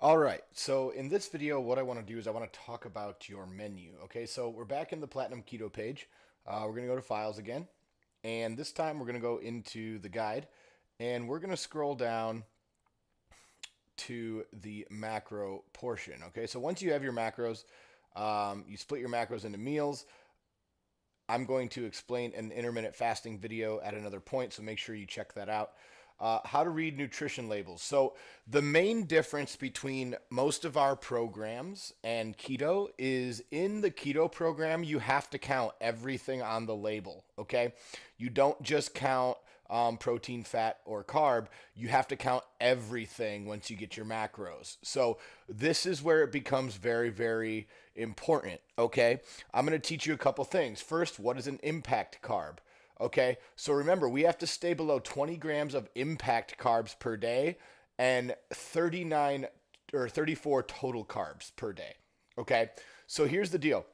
All right, so in this video, what I want to do is I want to talk about your menu. Okay, so we're back in the Platinum Keto page. We're going to go to Files again, and this time we're going to go into the guide, and we're going to scroll down to the macro portion. Okay, so once you have your macros, you split your macros into meals. I'm going to explain an intermittent fasting video at another point, so make sure you check that out. How to read nutrition labels. So the main difference between most of our programs and keto is in the keto program, you have to count everything on the label, okay? You don't just count protein, fat, or carb. You have to count everything once you get your macros. So this is where it becomes very, very important, okay? I'm going to teach you a couple things. First, what is an impact carb? Okay, so remember, we have to stay below 20 grams of impact carbs per day and 39 or 34 total carbs per day. Okay, so here's the deal.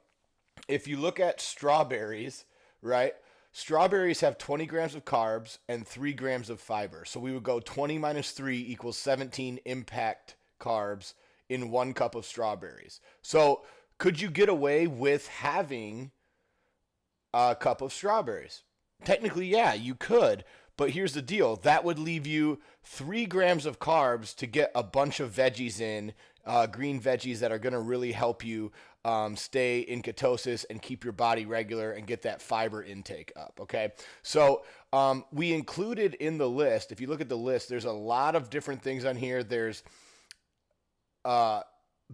If you look at strawberries, right, strawberries have 20 grams of carbs and 3 grams of fiber. So we would go 20 minus 3 equals 17 impact carbs in 1 cup of strawberries. So could you get away with having a cup of strawberries? Technically, yeah, you could, but here's the deal. That would leave you 3 grams of carbs to get a bunch of veggies in, green veggies that are going to really help you stay in ketosis and keep your body regular and get that fiber intake up, okay? So we included in the list, if you look at the list, there's a lot of different things on here. There's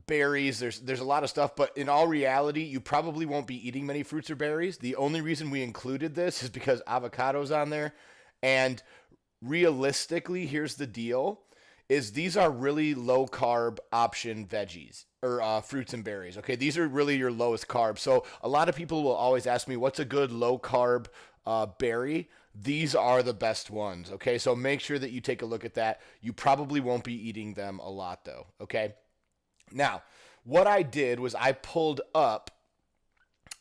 berries, there's a lot of stuff, but in all reality, you probably won't be eating many fruits or berries. The only reason we included this is because avocado's on there, and realistically, here's the deal, is these are really low carb option veggies or fruits and berries. Okay, these are really your lowest carb. So a lot of people will always ask me, what's a good low carb berry? These are the best ones. Okay, so make sure that you take a look at that. You probably won't be eating them a lot though. Okay. Now, what I did was I pulled up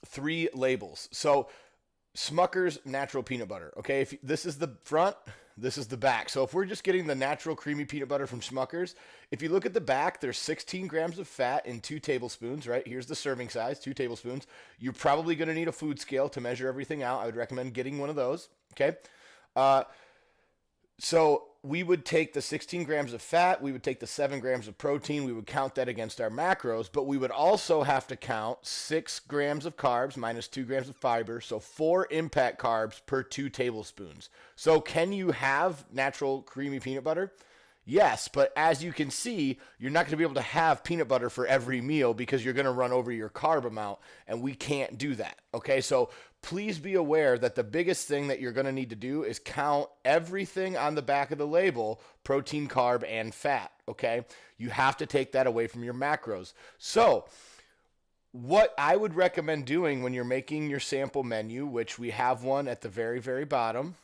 3 labels. So, Smucker's natural peanut butter. Okay, if this is the front, this is the back. So if we're just getting the natural creamy peanut butter from Smucker's, if you look at the back, there's 16 grams of fat in 2 tablespoons, right? Here's the serving size, 2 tablespoons. You're probably going to need a food scale to measure everything out. I would recommend getting one of those, okay? So we would take the 16 grams of fat, we would take the 7 grams of protein, we would count that against our macros, but we would also have to count 6 grams of carbs minus 2 grams of fiber, so 4 impact carbs per 2 tablespoons. So can you have natural creamy peanut butter? Yes, but as you can see, you're not going to be able to have peanut butter for every meal because you're going to run over your carb amount, and we can't do that. Okay, so please be aware that the biggest thing that you're going to need to do is count everything on the back of the label, protein, carb, and fat. Okay, you have to take that away from your macros. So what I would recommend doing when you're making your sample menu, which we have one at the very, very bottom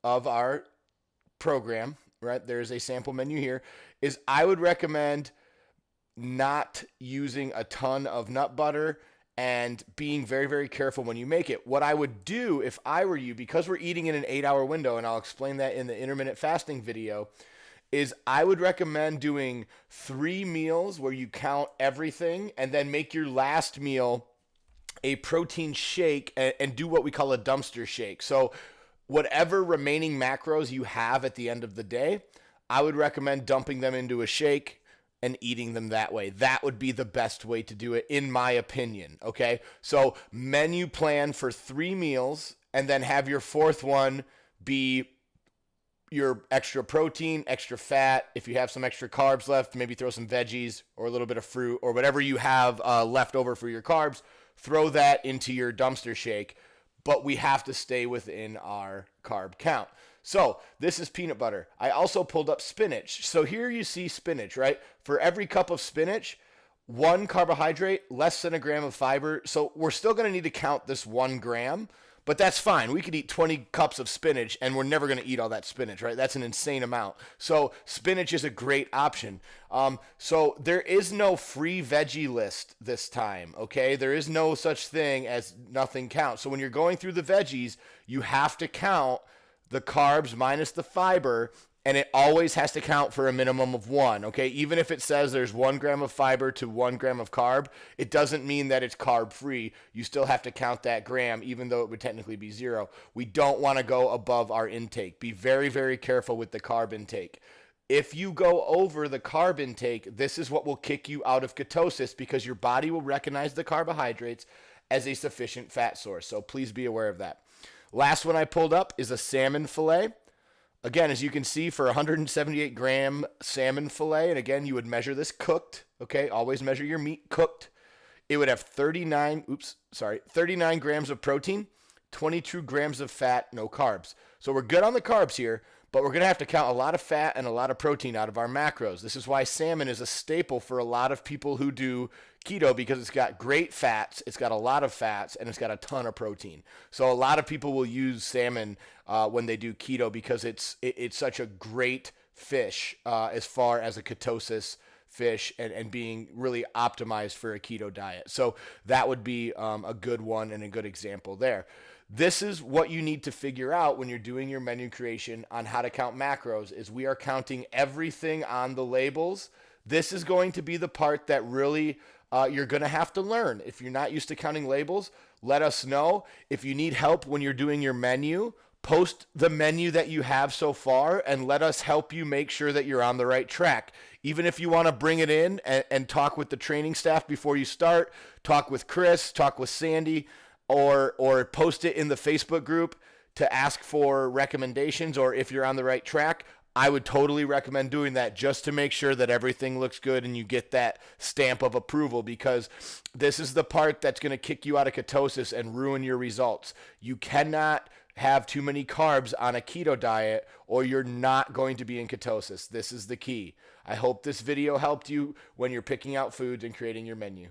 of our program, right? There's a sample menu here, is I would recommend not using a ton of nut butter and being very, very careful when you make it. What I would do if I were you, because we're eating in an 8-hour window, and I'll explain that in the intermittent fasting video, is I would recommend doing 3 meals where you count everything and then make your last meal a protein shake and do what we call a dumpster shake. So whatever remaining macros you have at the end of the day, I would recommend dumping them into a shake and eating them that way. That would be the best way to do it, in my opinion. Okay, so menu plan for 3 meals, and then have your 4th one be your extra protein, extra fat. If you have some extra carbs left, maybe throw some veggies or a little bit of fruit or whatever you have left over for your carbs. Throw that into your dumpster shake, but we have to stay within our carb count. So this is peanut butter. I also pulled up spinach. So here you see spinach, right? For every cup of spinach, 1 carbohydrate, less than a gram of fiber. So we're still going to need to count this 1 gram, but that's fine. We could eat 20 cups of spinach and we're never going to eat all that spinach, right? That's an insane amount. So spinach is a great option. So there is no free veggie list this time, okay? There is no such thing as nothing counts. So when you're going through the veggies, you have to count the carbs minus the fiber and it always has to count for a minimum of 1, okay? Even if it says there's 1 gram of fiber to 1 gram of carb, it doesn't mean that it's carb free. You still have to count that gram, even though it would technically be 0. We don't want to go above our intake. Be very, very careful with the carb intake. If you go over the carb intake, this is what will kick you out of ketosis, because your body will recognize the carbohydrates as a sufficient fat source. So please be aware of that. Last one I pulled up is a salmon fillet. Again, as you can see, for 178 gram salmon fillet, and again, you would measure this cooked, okay? Always measure your meat cooked. It would have 39 grams of protein, 22 grams of fat, no carbs. So we're good on the carbs here, but we're going to have to count a lot of fat and a lot of protein out of our macros. This is why salmon is a staple for a lot of people who do keto, because it's got great fats, it's got a lot of fats, and it's got a ton of protein. So a lot of people will use salmon when they do keto, because it's such a great fish as far as a ketosis fish, and being really optimized for a keto diet. So that would be a good one and a good example there. This is what you need to figure out when you're doing your menu creation on how to count macros, is we are counting everything on the labels. This is going to be the part that really you're going to have to learn. If you're not used to counting labels, let us know. If you need help when you're doing your menu, post the menu that you have so far and let us help you make sure that you're on the right track. Even if you want to bring it in and talk with the training staff before you start, talk with Chris, talk with Sandy, or post it in the Facebook group to ask for recommendations, or if you're on the right track, I would totally recommend doing that, just to make sure that everything looks good and you get that stamp of approval, because this is the part that's going to kick you out of ketosis and ruin your results. You cannot have too many carbs on a keto diet, or you're not going to be in ketosis. This is the key. I hope this video helped you when you're picking out foods and creating your menu.